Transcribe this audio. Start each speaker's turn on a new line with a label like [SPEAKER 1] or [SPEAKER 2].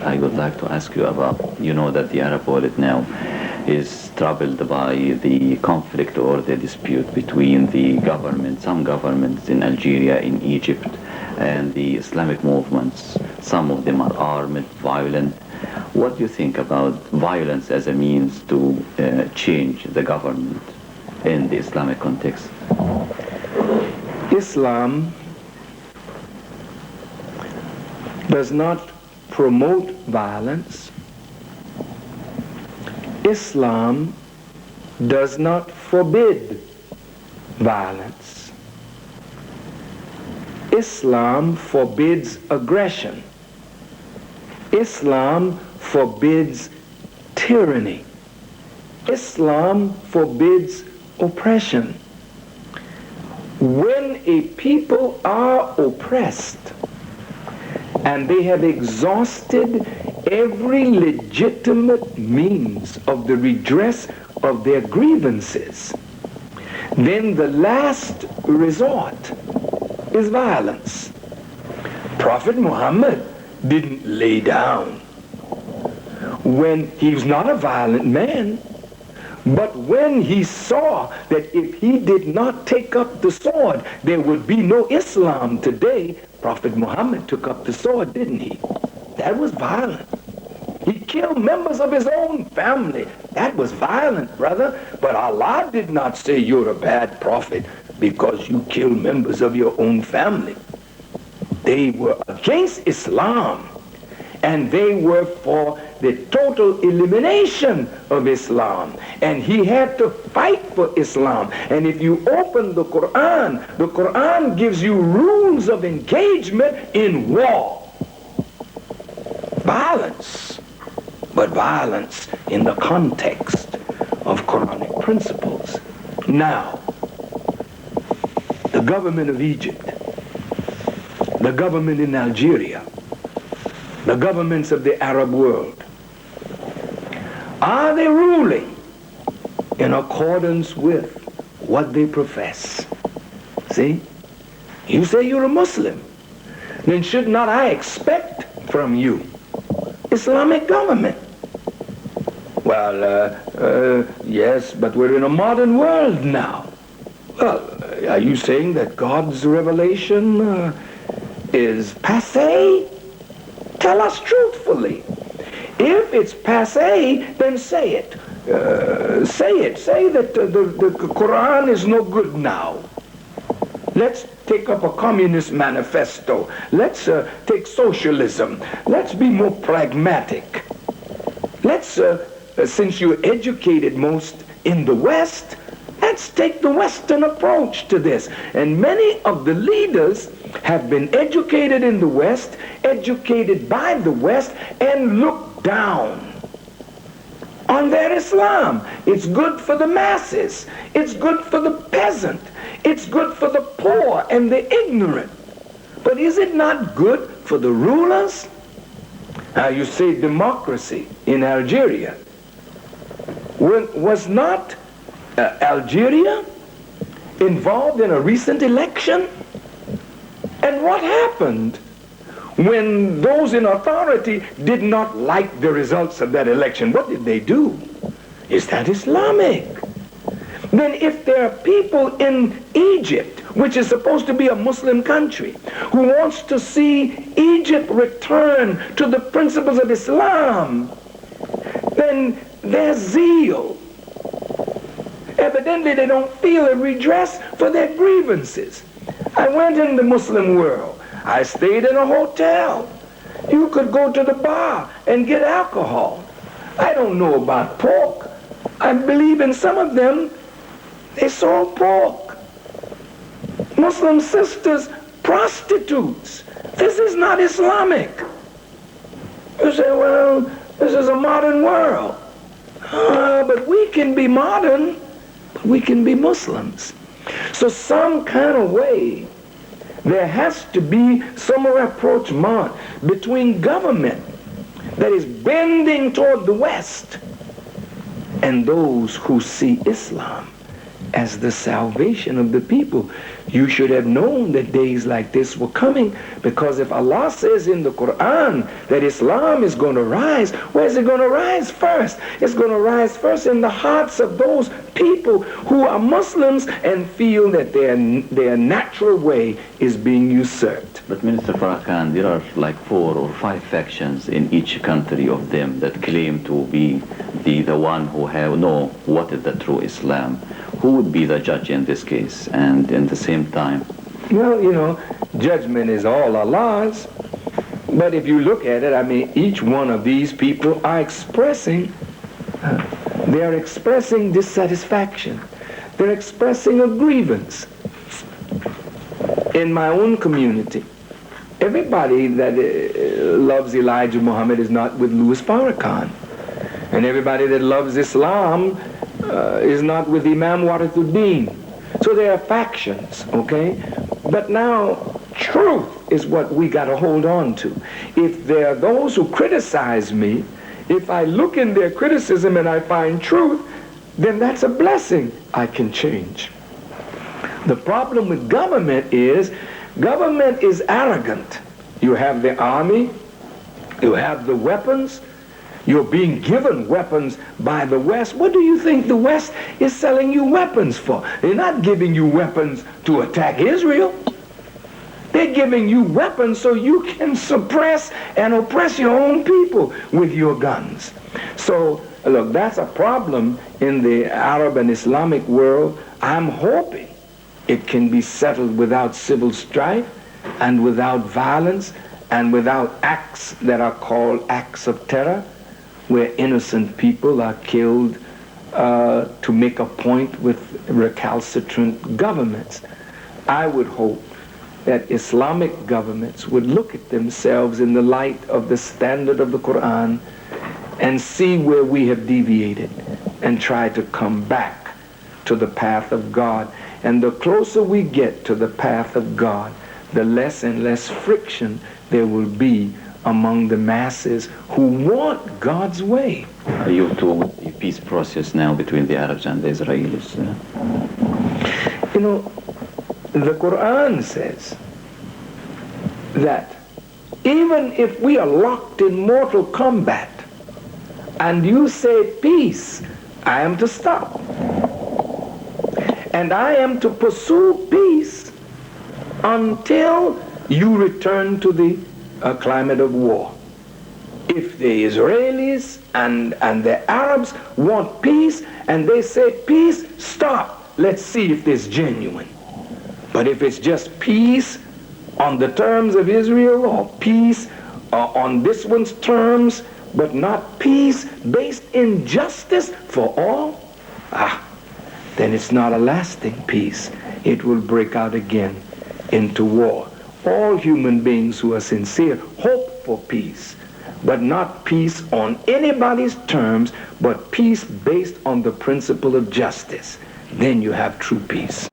[SPEAKER 1] I would like to ask you about, you know that the Arab world now is troubled by the conflict or the dispute between the government, some governments in Algeria, in Egypt, and the Islamic movements. Some of them are armed, violent. What do you think about violence as a means to change the government in the Islamic context?
[SPEAKER 2] Islam does not promote violence. Islam does not forbid violence. Islam forbids aggression. Islam forbids tyranny. Islam forbids oppression. When a people are oppressed and they have exhausted every legitimate means of the redress of their grievances, then the last resort is violence. Prophet Muhammad didn't lay down when he was not a violent man, but when he saw that if he did not take up the sword, there would be no Islam today, Prophet Muhammad took up the sword, didn't he? That was violent. He killed members of his own family. That was violent, brother. But Allah did not say you're a bad prophet because you killed members of your own family. They were against Islam, and they were for the total elimination of Islam. And he had to fight for Islam. And if you open the Quran gives you rules of engagement in war. Violence, but violence in the context of Quranic principles. Now, the government of Egypt, the government in Algeria, the governments of the Arab world, are they ruling in accordance with what they profess? See? You say you're a Muslim. Then should not I expect from you Islamic government? Well, yes, but we're in a modern world now. Well, are you saying that God's revelation is passé? Tell us truthfully. If it's passé, then say it. Say that the Quran is no good now. Let's take up a communist manifesto. Let's take socialism. Let's be more pragmatic. Let's, since you're educated most in the West, let's take the Western approach to this. And many of the leaders have been educated in the West, educated by the West, and look down on their Islam. It's good for the masses. It's good for the peasant. It's good for the poor and the ignorant. But is it not good for the rulers? You say democracy in Algeria. Was not Algeria involved in a recent election? And what happened when those in authority did not like the results of that election? What did they do? Is that Islamic? Then if there are people in Egypt, which is supposed to be a Muslim country, who wants to see Egypt return to the principles of Islam, then their zeal, evidently they don't feel a redress for their grievances. I went in the Muslim world. I stayed in a hotel. You could go to the bar and get alcohol. I don't know about pork. I believe in some of them, they sold pork. Muslim sisters, prostitutes. This is not Islamic. You say, well, this is a modern world. But we can be modern, but we can be Muslims. So some kind of way, there has to be some rapprochement between government that is bending toward the West and those who see Islam as the salvation of the people. You should have known that days like this were coming, because if Allah says in the Quran that Islam is going to rise, where is it going to rise first? It's going to rise first in the hearts of those people who are Muslims and feel that their natural way is being usurped.
[SPEAKER 1] But Minister Farrakhan, there are like 4 or 5 factions in each country of them that claim to be the one who know what is the true Islam. Who would be the judge in this case? And in the same time,
[SPEAKER 2] well, you know, judgment is all Allah's. But if you look at it, I mean, each one of these people are expressing dissatisfaction. They're expressing a grievance. In my own community, everybody that loves Elijah Muhammad is not with Louis Farrakhan. And everybody that loves Islam is not with Imam Waratuddin. So there are factions, okay? But now, truth is what we got to hold on to. If there are those who criticize me, if I look in their criticism and I find truth, then that's a blessing. I can change. The problem with government is arrogant. You have the army, you have the weapons, you're being given weapons by the West. What do you think the West is selling you weapons for? They're not giving you weapons to attack Israel. They're giving you weapons so you can suppress and oppress your own people with your guns. So, look, that's a problem in the Arab and Islamic world. I'm hoping it can be settled without civil strife and without violence and without acts that are called acts of terror, where innocent people are killed to make a point with recalcitrant governments. I would hope that Islamic governments would look at themselves in the light of the standard of the Quran and see where we have deviated and try to come back to the path of God. And the closer we get to the path of God, the less and less friction there will be among the masses who want God's way.
[SPEAKER 1] are you to the peace process now between the Arabs and the Israelis?
[SPEAKER 2] You know, the Quran says that even if we are locked in mortal combat and you say peace, I am to stop. And I am to pursue peace until you return to the climate of war. If the Israelis and the Arabs want peace and they say peace, stop. Let's see if it's genuine. But if it's just peace on the terms of Israel, or peace on this one's terms, but not peace based in justice for all, then it's not a lasting peace. It will break out again into war. All human beings who are sincere hope for peace, but not peace on anybody's terms, but peace based on the principle of justice. Then you have true peace.